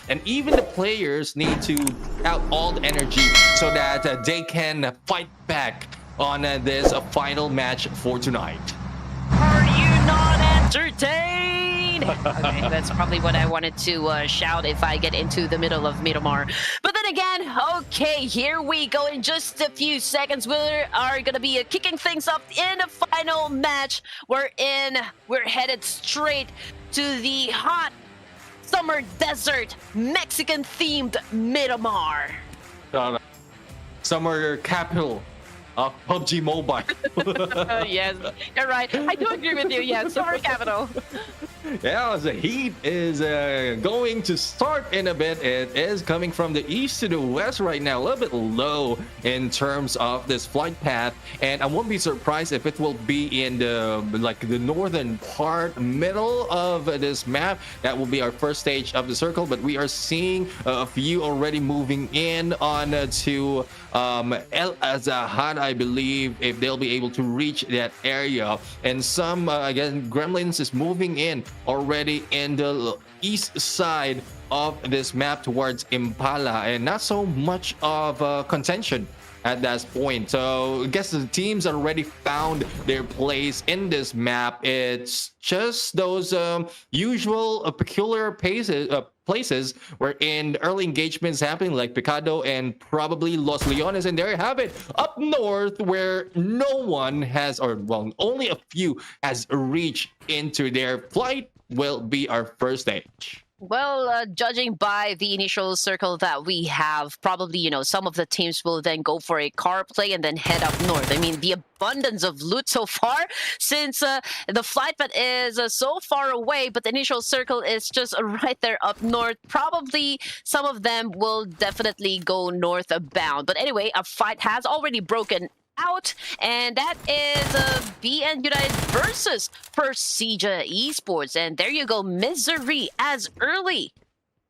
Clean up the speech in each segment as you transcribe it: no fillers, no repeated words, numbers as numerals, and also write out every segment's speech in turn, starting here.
and even the players need to out all the energy so that they can fight back on this final match for tonight. Are you not entertained? Okay, that's probably what I wanted to shout if I get into the middle of Miramar. But then again, okay, here we go. In just a few seconds, we are going to be kicking things up in a final match. We're headed straight to the hot summer desert Mexican-themed Miramar. Summer capital of PUBG Mobile. Yes, you're right. I do agree with you. Yes, summer capital. Yeah, the heat is going to start in a bit. It is coming from the east to the west right now, a little bit low in terms of this flight path, and I won't be surprised if it will be in the northern part, middle of this map. That will be our first stage of the circle, but we are seeing a few already moving in on to El Azahar, I believe, if they'll be able to reach that area. And some again, Gremlins is moving in already in the east side of this map towards Impala, and not so much of contention at that point. So I guess the teams already found their place in this map. It's just those usual peculiar places where in early engagements happening, like Picado and probably Los Leones, and there you have it, up north where no one has, or well, only a few has reached into their flight, will be our first stage. Well, judging by the initial circle that we have, probably, you know, some of the teams will then go for a car play and then head up north. I mean, the abundance of loot so far, since the flight path is so far away, but the initial circle is just right there up north. Probably some of them will definitely go northbound. But anyway, a fight has already broken out, and that is BN United versus Rrq Esports. And there you go, Misery as early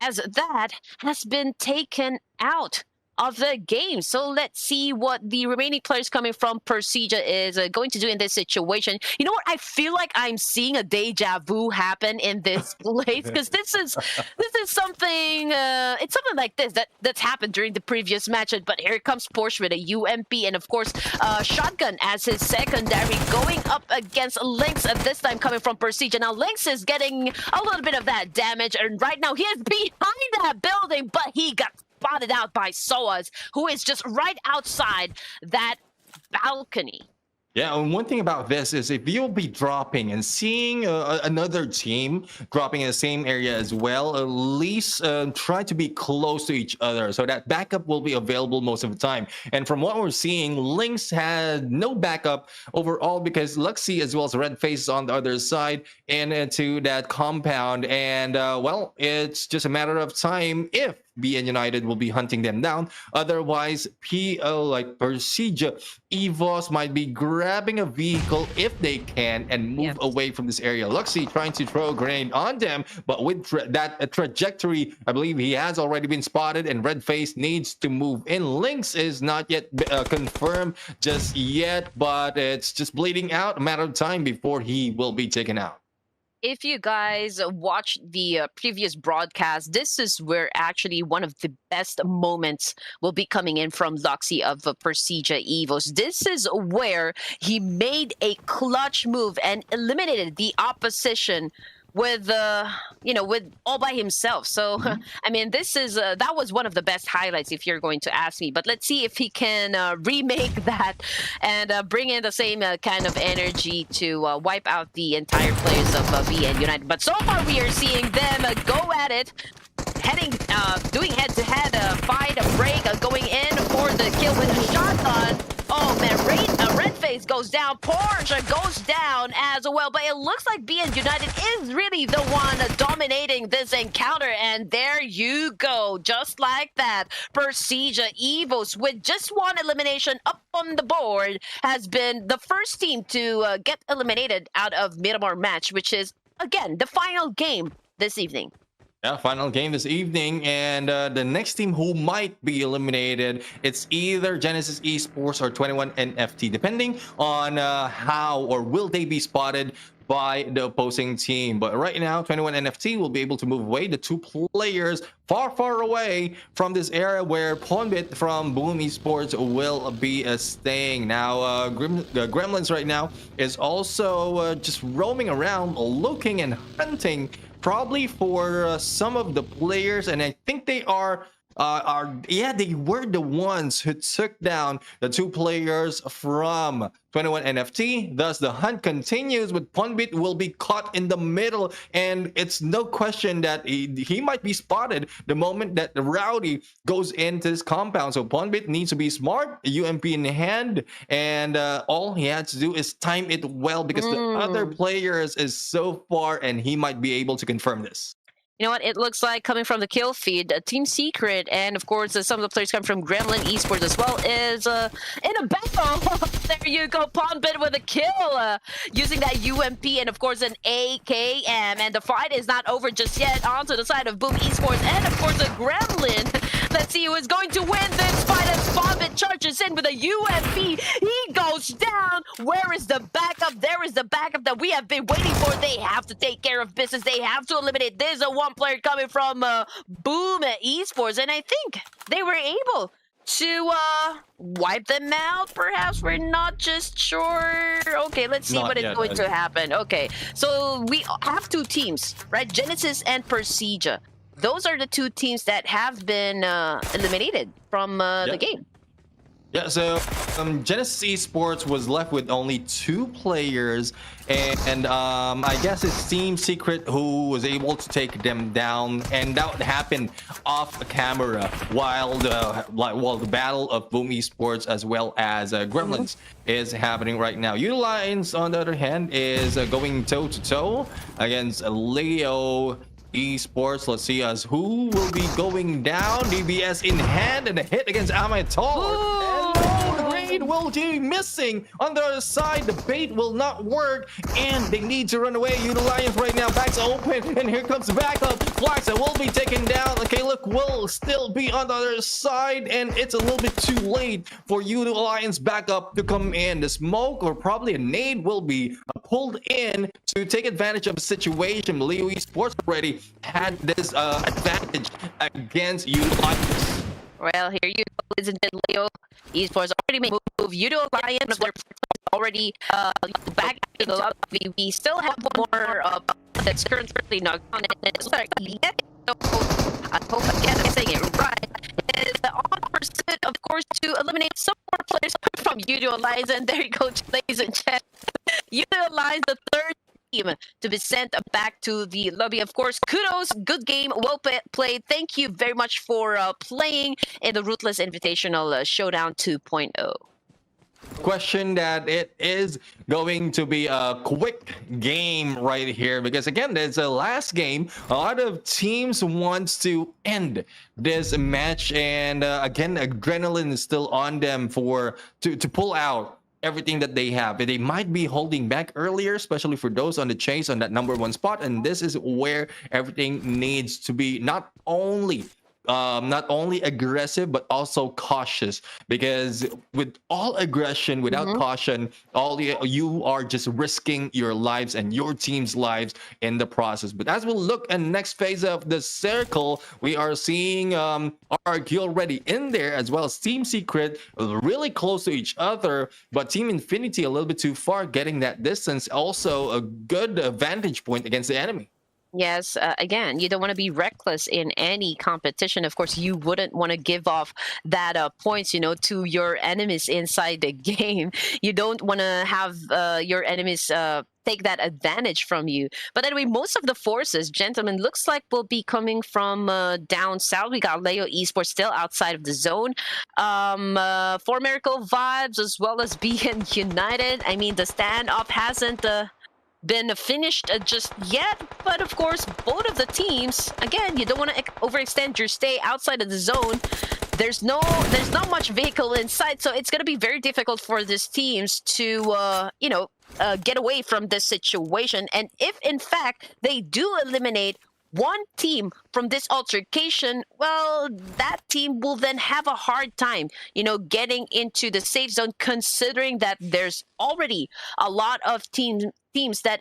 as that has been taken out of the game. So let's see what the remaining players coming from Rrq is going to do in this situation. You know what? I feel like I'm seeing a deja vu happen in this place, because this is something. It's something like this that's happened during the previous match. But here comes Porsche with a UMP and of course Shotgun as his secondary, going up against Lynx. At this time coming from Rrq. Now Lynx is getting a little bit of that damage, and right now he is behind that building, but he got spotted out by Soaz, who is just right outside that balcony. Yeah, and one thing about this is if you'll be dropping and seeing another team dropping in the same area as well, at least try to be close to each other so that backup will be available most of the time. And from what we're seeing, Lynx had no backup overall because Luxy as well as Red Face is on the other side and into that compound. And well, it's just a matter of time if BN United will be hunting them down. Otherwise, Rrq Evos might be grabbing a vehicle if they can and move away from this area. Luxy trying to throw a grenade on them, but with that trajectory, I believe he has already been spotted, and Red Face needs to move in. Lynx is not yet confirmed just yet, but it's just bleeding out. A matter of time before he will be taken out. If you guys watched the previous broadcast, this is where actually one of the best moments will be coming in from Luxy of Rrq Evos. This is where he made a clutch move and eliminated the opposition with with all by himself. So I mean, this is that was one of the best highlights if you're going to ask me. But let's see if he can remake that and bring in the same kind of energy to wipe out the entire players of BN United. But so far we are seeing them go at it, doing head-to-head fight, a break, going in for the kill with a shotgun. Oh man, Red Face goes down, Porsche goes down as well, but it looks like BN United is really the one dominating this encounter, and there you go, just like that. Rrq Evos, with just one elimination up on the board, has been the first team to get eliminated out of Miramar match, which is, again, the final game this evening. Yeah, final game this evening, and the next team who might be eliminated, it's either Genesis Esports or 21 NFT, depending on how or will they be spotted by the opposing team. But right now, 21 NFT will be able to move away. The two players far away from this area where Ponbit from Boom Esports will be staying. Now, Gremlins right now is also just roaming around, looking and hunting, probably for some of the players, and I think they they were the ones who took down the two players from 21 NFT. Thus, the hunt continues, but Ponbit will be caught in the middle, and it's no question that he might be spotted the moment that the Rowdy goes into this compound. So Ponbit needs to be smart, UMP in hand, and all he had to do is time it well, because the other players is so far, and he might be able to confirm this. You know what? It looks like coming from the kill feed, Team Secret, and of course some of the players coming from Gremlin Esports as well is in a battle. There you go, Ponbit with a kill, using that UMP and of course an AKM, and the fight is not over just yet. Onto the side of Boom Esports and of course a Gremlin. Let's see who is going to win this fight as Ponbit charges in with a UMP. He goes down. Where is the backup? There is the backup that we have been waiting for. They have to take care of business. They have to eliminate. There's a one player coming from Boom Esports, and I think they were able to wipe them out. Perhaps we're not just sure. Okay, let's see what is going to happen. Okay, so we have two teams, right? Genesis and Persija. Those are the two teams that have been eliminated from the game. Yeah, so Genesis Esports was left with only two players, and I guess it's Team Secret who was able to take them down, and that happened off camera while the battle of Boom Esports as well as Gremlins is happening right now. Utilize, on the other hand, is going toe to toe against Leo Esports. Let's see us who will be going down. DBS in hand and a hit against Amator. Will be missing on the other side. The bait will not work, and they need to run away. Utilize right now, backs open, and here comes the backup. Flaxa will be taken down. Okay, look, will still be on the other side, and it's a little bit too late for Utilize backup to come in. The smoke or probably a nade will be pulled in to take advantage of the situation. Leo Esports already had this advantage against Utilize. Well, here you go, ladies and gentlemen. Leo Esports already made a move. Udo Alliance, they're already back in the lobby. We still have one more that's currently not on it. It's like, yeah, so I hope again I'm saying it right. It is on pursuit, of course, to eliminate some more players from Udo Alliance. And there you go, ladies and gentlemen. Udo Alliance, the third team to be sent back to the lobby. Of course, kudos, good game, well played. Thank you very much for playing in the Ruthless Invitational Showdown 2.0. Question that it is going to be a quick game right here, because again, there's a last game. A lot of teams wants to end this match, and again, adrenaline is still on them to pull out everything that they have. They might be holding back earlier, especially for those on the chase on that #1 spot, and this is where everything needs to be not only aggressive but also cautious, because with all aggression without caution, you are just risking your lives and your team's lives in the process. But as we look at the next phase of the circle, we are seeing Rrq already in there, as well as Team Secret really close to each other, but Team Infinity a little bit too far, getting that distance. Also a good vantage point against the enemy. Yes, again, you don't want to be reckless in any competition. Of course, you wouldn't want to give off that points, to your enemies inside the game. You don't want to have your enemies take that advantage from you. But anyway, most of the forces, gentlemen, looks like will be coming from down south. We got Leo Esports still outside of the zone. For Miracle Vibes as well as BN United. I mean, the standoff hasn't been finished just yet, but of course both of the teams, again, you don't want to overextend your stay outside of the zone. There's not much vehicle in sight, so it's going to be very difficult for these teams to get away from this situation. And if in fact they do eliminate one team from this altercation, well, that team will then have a hard time, getting into the safe zone, considering that there's already a lot of teams that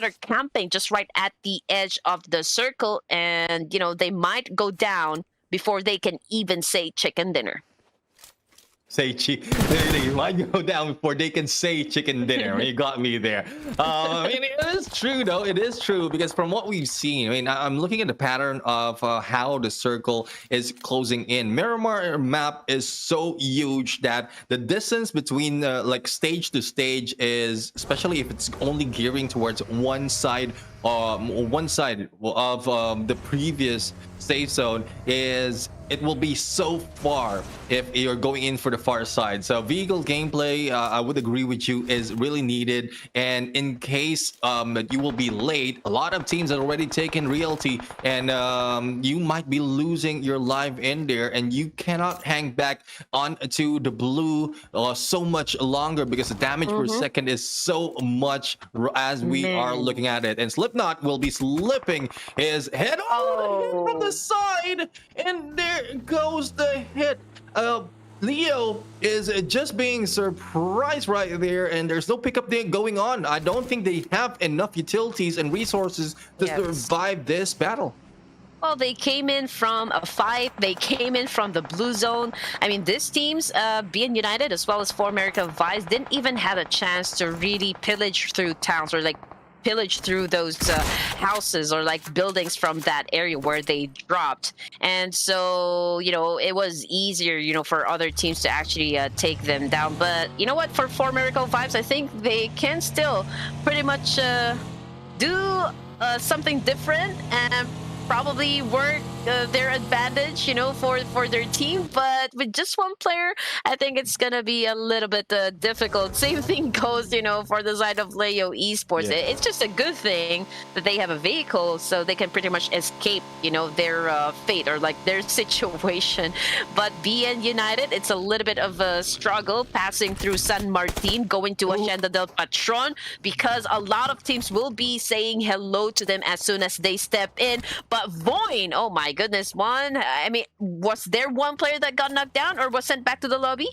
are camping just right at the edge of the circle, and they might go down before they can even say chicken dinner. Say they might go down before they can say chicken dinner. You got me there. I mean, it is true though. It is true because from what we've seen, I mean, I'm looking at the pattern of how the circle is closing in. Miramar map is so huge that the distance between like stage to stage is, especially if it's only gearing towards one side of the previous safe zone, it will be so far if you're going in for the far side. So vehicle gameplay, I would agree with you, is really needed. And in case you will be late, a lot of teams have already taken realty, and you might be losing your life in there, and you cannot hang back onto the blue so much longer because the damage per second is so much as we are looking at it. And Slipknot will be slipping his head from the side, and there goes the hit. Leo is just being surprised right there, and there's no pickup there going on. I don't think they have enough utilities and resources to survive this battle. Well, they came in from a fight. They came in from the blue zone. I mean, these teams, being United as well as For America Vice, didn't even have a chance to really pillage through towns or like pillage through those houses or like buildings from that area where they dropped. And so, it was easier, for other teams to actually take them down. But you know what? For For America Vibes, I think they can still pretty much do something different and probably work their advantage, for their team. But with just one player, I think it's gonna be a little bit difficult. Same thing goes, for the side of Leo Esports. Yeah. It's just a good thing that they have a vehicle, so they can pretty much escape, their fate or like their situation. But BN United, it's a little bit of a struggle passing through San Martin, going to Hacienda del Patron, because a lot of teams will be saying hello to them as soon as they step in. But Voin, oh my goodness, I mean, was there one player that got knocked down or was sent back to the lobby?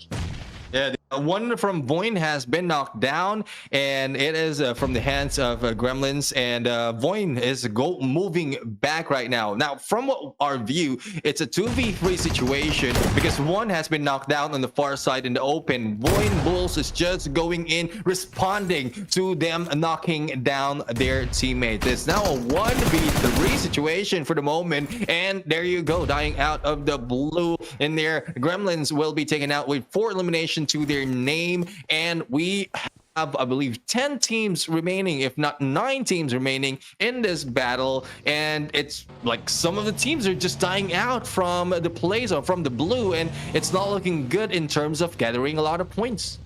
Yeah, one from Voin has been knocked down, and it is from the hands of Gremlins, and Voin is moving back right now. Now, from our view, it's a 2v3 situation because one has been knocked down on the far side in the open. Voin Bulls is just going in, responding to them knocking down their teammates. It's now a 1v3 situation for the moment, and there you go, dying out of the blue in there. Gremlins will be taken out with 4 eliminations to their name, and we have, I believe, 10 teams remaining, if not 9 teams remaining in this battle. And it's like some of the teams are just dying out from the play zone, from the blue, and it's not looking good in terms of gathering a lot of points.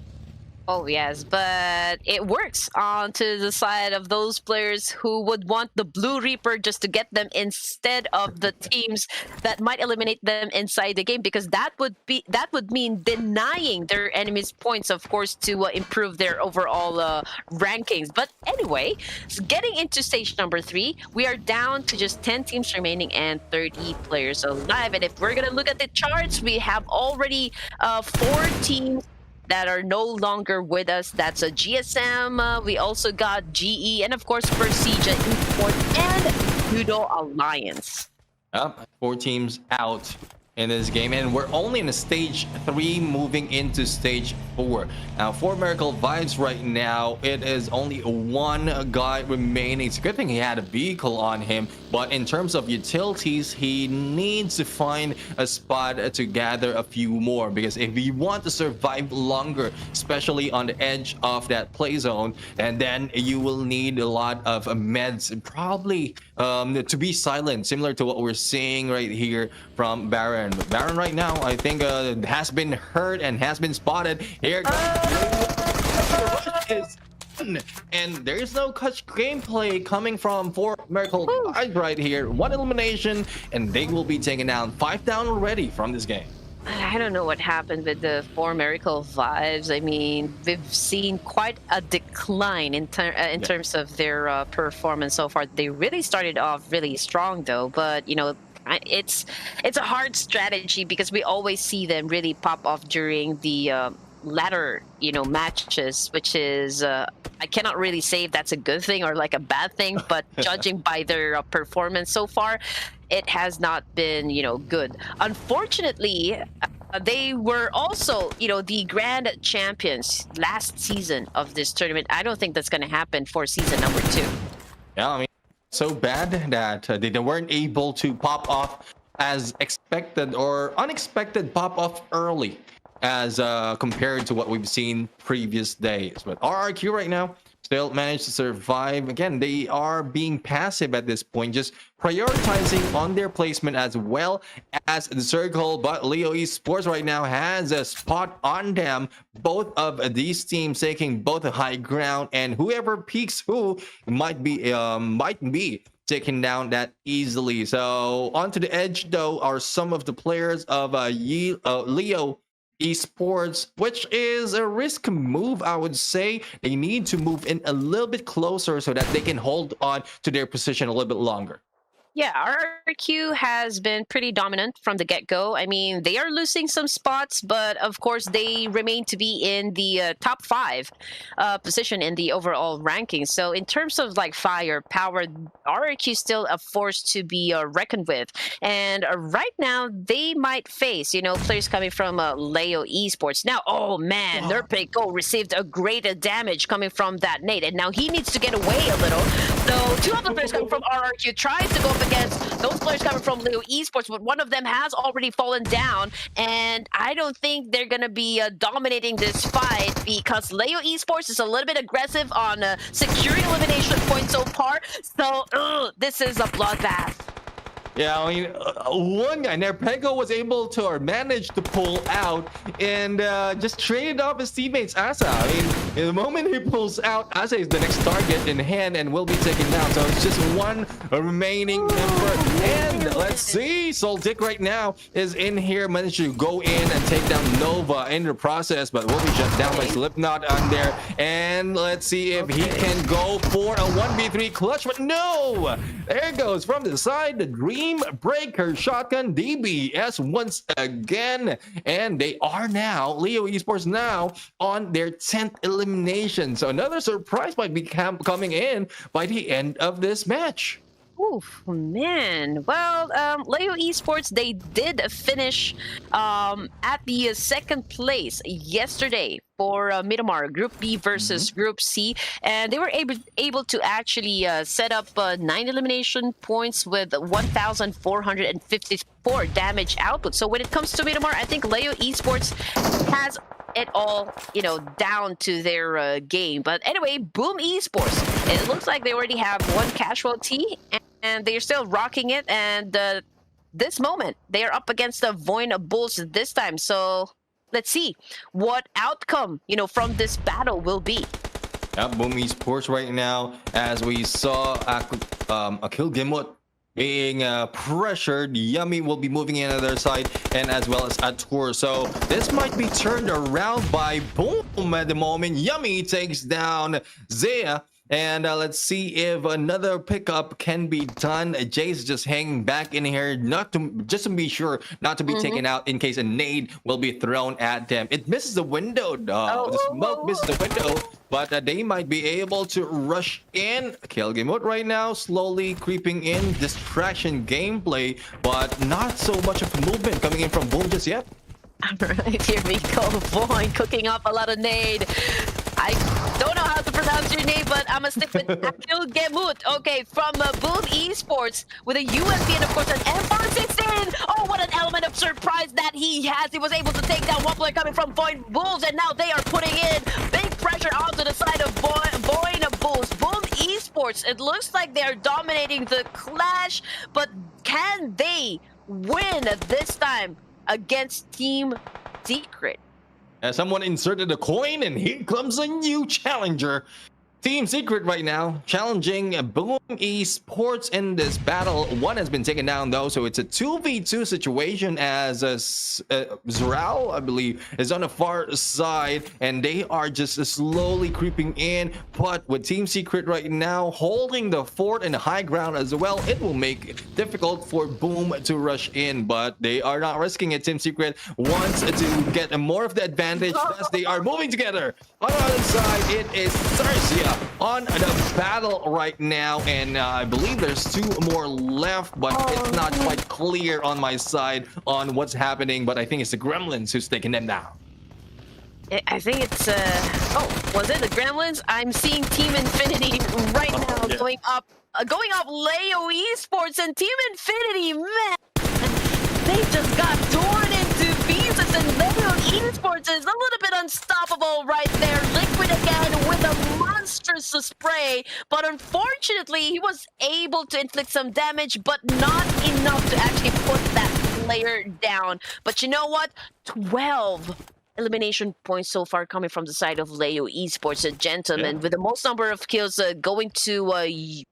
Oh, yes, but it works onto the side of those players who would want the Blue Reaper just to get them instead of the teams that might eliminate them inside the game, because that would mean denying their enemies points, of course, to improve their overall rankings. But anyway, getting into stage number 3, we are down to just 10 teams remaining and 30 players alive. And if we're going to look at the charts, we have already 4 teams that are no longer with us. That's a GSM. We also got GE, and of course Persija Esports and Judo Alliance. 4 teams out in this game, and we're only in a stage 3 moving into stage 4. Now for Miracle Vibes right now, it is only 1 guy remaining. It's a good thing he had a vehicle on him, but in terms of utilities, he needs to find a spot to gather a few more, because if you want to survive longer, especially on the edge of that play zone, and then you will need a lot of meds, and probably to be silent, similar to what we're seeing right here from Baron. Baron right now, I think, has been hurt and has been spotted. Here goes. And there is no clutch gameplay coming from For Miracle right here. 1 elimination, and they will be taken down. 5 down already from this game. I don't know what happened with the four miracle vibes. I mean, we've seen quite a decline in Yeah. terms of their performance so far. They really started off really strong though, but you know, it's a hard strategy because we always see them really pop off during the latter, you know, matches, which is I cannot really say if that's a good thing or like a bad thing, but judging by their performance so far, it has not been, you know, good. Unfortunately, they were also, you know, the grand champions last season of this tournament. I don't think that's going to happen for season number 2. Yeah, I mean, so bad that they weren't able to pop off as expected or unexpected pop off early as compared to what we've seen previous days. But Rrq right now still managed to survive. Again, they are being passive at this point, just prioritizing on their placement as well as the circle. But Leo Esports right now has a spot on them. Both of these teams taking both a high ground, and whoever peaks who might be taken down that easily. So onto the edge though are some of the players of Leo Esports, which is a risk move, I would say. They need to move in a little bit closer so that they can hold on to their position a little bit longer. Yeah, Rrq has been pretty dominant from the get-go. I mean, they are losing some spots, but of course they remain to be in the top 5 position in the overall rankings. So in terms of like firepower, Rrq is still a force to be reckoned with. And right now they might face, you know, players coming from Leo Esports. Now, oh man, Rrq received a great damage coming from that nade, and now he needs to get away a little. So 2 of the players coming from Rrq tries to go up against those players coming from Leo Esports, but one of them has already fallen down, and I don't think they're going to be dominating this fight because Leo Esports is a little bit aggressive on securing elimination points so far, so this is a bloodbath. Yeah, I mean, one guy, Rrq was able to or managed to pull out and just traded off his teammates Asa. I mean, in the moment he pulls out, Asa is the next target in hand and will be taken down. So it's just one remaining member. And let's see, Soldic right now is in here, managed to go in and take down Nova in the process, but will be shut down by Slipknot on there. And let's see if he can go for a 1v3 clutch, but no! There goes from the side, the Dream Breaker shotgun DBS once again, and they are now Leo Esports now on their 10th elimination. So another surprise might be coming in by the end of this match. Oof, man. Well, Leo Esports, they did finish at the 2nd place yesterday for Miramar Group B versus Group C, and they were able to actually set up 9 elimination points with 1,454 damage output. So when it comes to Miramar, I think Leo Esports has it all, you know, down to their game. But anyway, Boom Esports, it looks like they already have 1 casualty, and they're still rocking it. And this moment, they are up against the Voin Bulls this time. So let's see what outcome, you know, from this battle will be. Yeah, Boom Esports right now, as we saw Akil Gimut being pressured. Yummy will be moving in on their side, and as well as Atur. So this might be turned around by Boom at the moment. Yummy takes down Zaya. And let's see if another pickup can be done. Jay's just hanging back in here, just to be sure not to be taken out in case a nade will be thrown at them. It misses the window, though. The smoke misses the window, but they might be able to rush in. Kill Game Mode right now, slowly creeping in. Distraction gameplay, but not so much of movement coming in from Boom just yet. All right, here we go. Voin cooking up a lot of nade. I don't know how to pronounce your name, but I'm gonna stick with Akil Gemut. Okay, from Boom Esports with a USP and of course an M416. Oh, what an element of surprise that he has. He was able to take down one player coming from Voin Bulls, and now they are putting in big pressure onto the side of Voin Bulls. Boom Esports, it looks like they're dominating the clash, but can they win this time against Team Secret? As someone inserted a coin, and here comes a new challenger Team Secret right now challenging Boom Esports in this battle. One has been taken down though, so it's a 2v2 situation as Zral, I believe, is on the far side, and they are just slowly creeping in. But with Team Secret right now holding the fort and the high ground as well, it will make it difficult for Boom to rush in, but they are not risking it. Team Secret wants to get more of the advantage as they are moving together. On the other side, it is Xerxia on the battle right now, and I believe there's two more left, but it's not quite clear on my side on what's happening. But I think it's the Gremlins who's taking them down. I think it's was it the Gremlins? I'm seeing Team Infinity right now going up Leo Esports, and Team Infinity, man, they just got torn into pieces, and Leo Esports is a little bit unstoppable right there. Liquid again with a monstrous spray, but unfortunately he was able to inflict some damage, but not enough to actually put that player down. But you know what? 12 elimination points so far coming from the side of Leo Esports, a gentleman with the most number of kills going to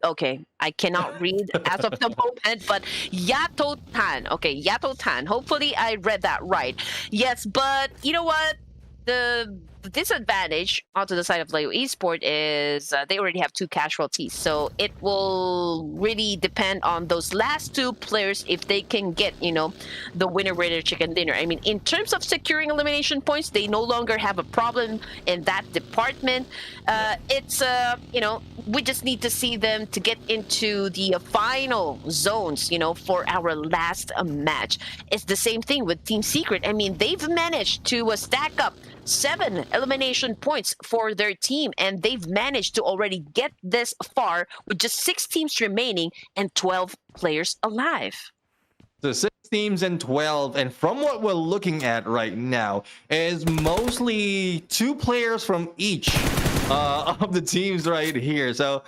okay, I cannot read as of the moment, but Yato Tan. Okay, Yato Tan. Hopefully I read that right. Yes, but you know what? The disadvantage onto the side of Leo Esport is they already have 2 casualties, so it will really depend on those last 2 players if they can get, you know, the winner chicken dinner. I mean, in terms of securing elimination points, they no longer have a problem in that department. It's you know, we just need to see them to get into the final zones, you know, for our last match. It's the same thing with Team Secret. I mean, they've managed to stack up 7 elimination points for their team, and they've managed to already get this far with just 6 teams remaining and 12 players alive. So 6 teams and 12, and from what we're looking at right now is mostly 2 players from each of the teams right here. So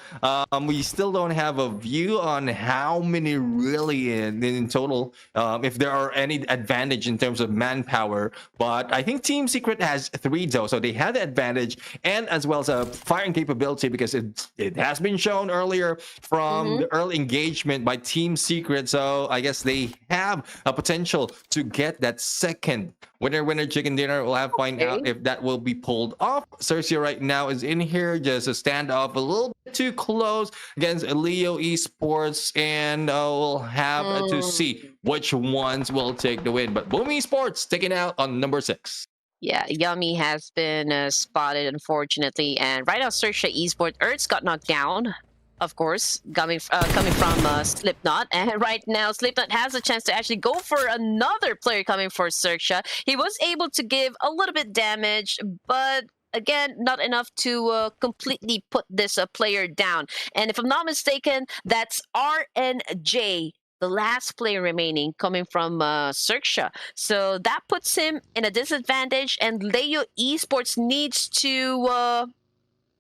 we still don't have a view on how many really in total, if there are any advantage in terms of manpower. But I think Team Secret has 3 though, so they have the advantage, and as well as a firing capability, because it has been shown earlier from the early engagement by Team Secret. So I guess they have a potential to get that second winner chicken dinner. We'll have to find out if that will be pulled off. Xerxia right now is in here, just a standoff a little bit too close against Leo Esports, and we'll have to see which ones will take the win. But Boom Esports taking out on number 6. Yeah, Yummy has been spotted, unfortunately, and right now Xerxia Esports, Ertz got knocked down, of course, coming from Slipknot, and right now Slipknot has a chance to actually go for another player coming for Xerxia. He was able to give a little bit damage, but again, not enough to completely put this player down. And if I'm not mistaken, that's RNJ, the last player remaining, coming from Xerxia. So that puts him in a disadvantage, and Leo Esports needs to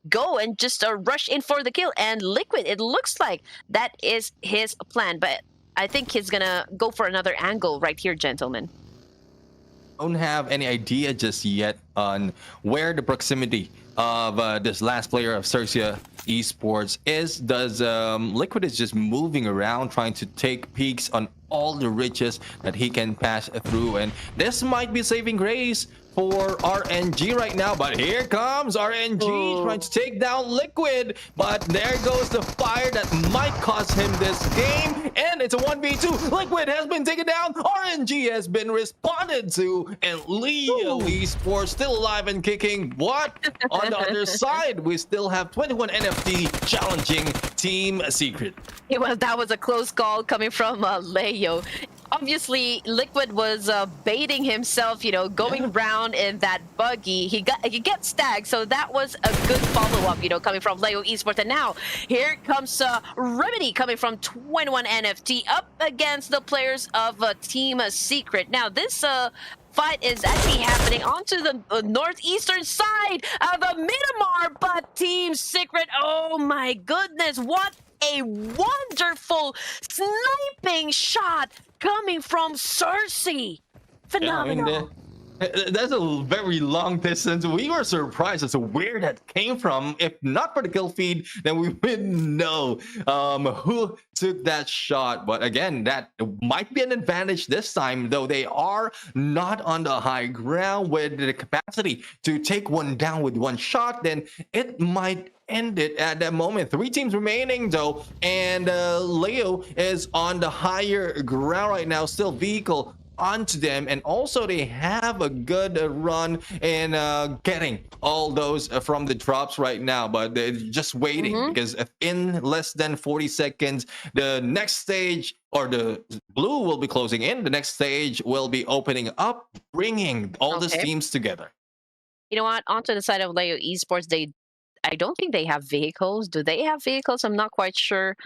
go and just rush in for the kill. And Liquid, it looks like that is his plan, but I think he's gonna go for another angle right here, gentlemen. Don't have any idea just yet on where the proximity of this last player of Xerxia Esports is. Does Liquid is just moving around trying to take peeks on all the riches that he can pass through, and this might be saving grace for RNG right now. But here comes RNG trying to take down Liquid, but there goes the fire that might cost him this game, and it's a 1v2. Liquid has been taken down, RNG has been responded to, and Leo Esports still alive and kicking. What? On the other side, we still have 21 NFT challenging Team Secret. That was a close call coming from Leo. Obviously, Liquid was baiting himself, you know, going around in that buggy. He gets tagged, so that was a good follow-up, you know, coming from Leo Esports. And now, here comes Remedy coming from 21 NFT up against the players of Team Secret. Now, this fight is actually happening onto the northeastern side of the Miramar, but Team Secret, oh my goodness, what a wonderful sniping shot coming from Cersei. Phenomenal. That's a very long distance. We were surprised as to where that came from. If not for the kill feed, then we wouldn't know who took that shot. But again, that might be an advantage this time, though they are not on the high ground with the capacity to take one down with one shot. Then it might end it at that moment. 3 teams remaining though, and Leo is on the higher ground right now, still vehicle onto them, and also they have a good run in getting all those from the drops right now, but they're just waiting because in less than 40 seconds the next stage, or the blue, will be closing in. The next stage will be opening up, bringing all these teams together. You know what, onto the side of Leo Esports, I don't think they have vehicles. Do they have vehicles? I'm not quite sure.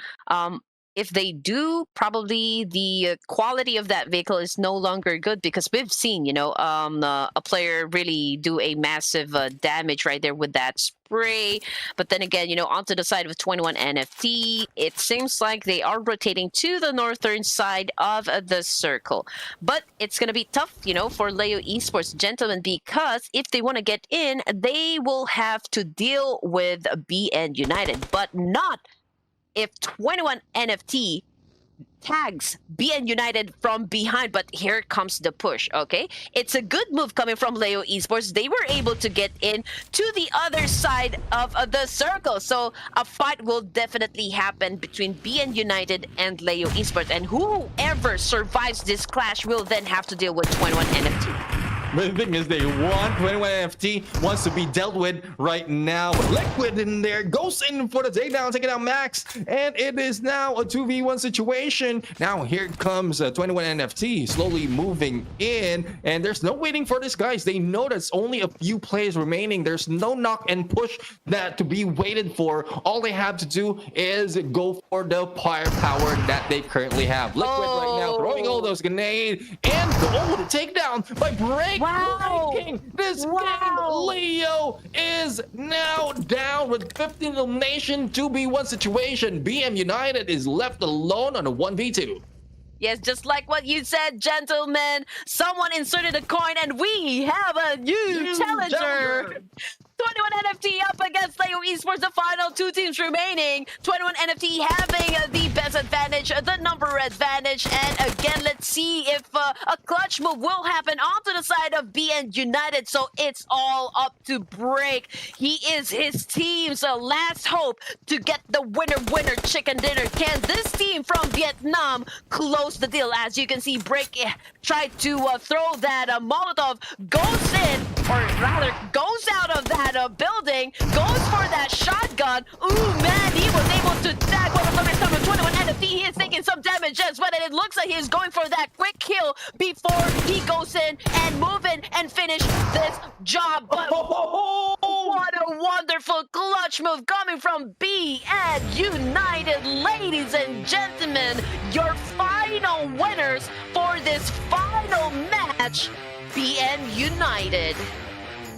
If they do, probably the quality of that vehicle is no longer good, because we've seen, a player really do a massive damage right there with that spray. But then again, onto the side of 21 NFT, it seems like they are rotating to the northern side of the circle. But it's going to be tough, for Leo Esports, gentlemen, because if they want to get in, they will have to deal with BN United, but not if 21 NFT tags BN United from behind. But here comes the push, okay? It's a good move coming from Leo Esports. They were able to get in to the other side of the circle. So a fight will definitely happen between BN United and Leo Esports. And whoever survives this clash will then have to deal with 21 NFT. But the thing is, they want 21 NFT wants to be dealt with right now. Liquid in there goes in for the takedown, taking out Max, and it is now a 2v1 situation. Now here comes 21 NFT slowly moving in, and there's no waiting for this, guys. They know there's only a few players remaining. There's no knock and push that to be waited for. All they have to do is go for the firepower that they currently have. Liquid right now throwing all those grenades and the takedown by Break. Wow! This game, Leo is now down with 15 elimination, 2v1 situation. BM United is left alone on a 1v2. Yes, just like what you said, gentlemen. Someone inserted a coin and we have a new challenger. 21 NFT up against Leo Esports, the final 2 teams remaining. 21 NFT having the best advantage, the number advantage. And again, let's see if a clutch move will happen onto the side of BN United. So it's all up to Break. He is his team's last hope to get the winner chicken dinner. Can this team from Vietnam close the deal? As you can see, Break tried to throw that Molotov, goes in, or rather goes out of that building, goes for that shotgun. Ooh, man, he was able to tag one of them in from 21 NFT. He is taking some damage as well, and it looks like he's going for that quick kill before he goes in and move in and finish this job. But what a wonderful clutch move coming from BN United. Ladies and gentlemen, your final winners for this final match, BN United.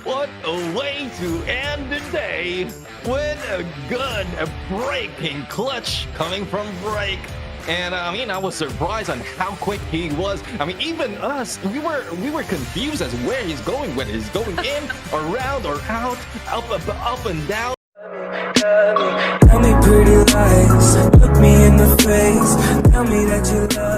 What a way to end the day with a good breaking clutch coming from Break. And I was surprised on how quick he was. Even us, we were confused as where he's going, whether he's going in, around, or out, up and down. Tell me pretty lies, look me in the face, tell me that you love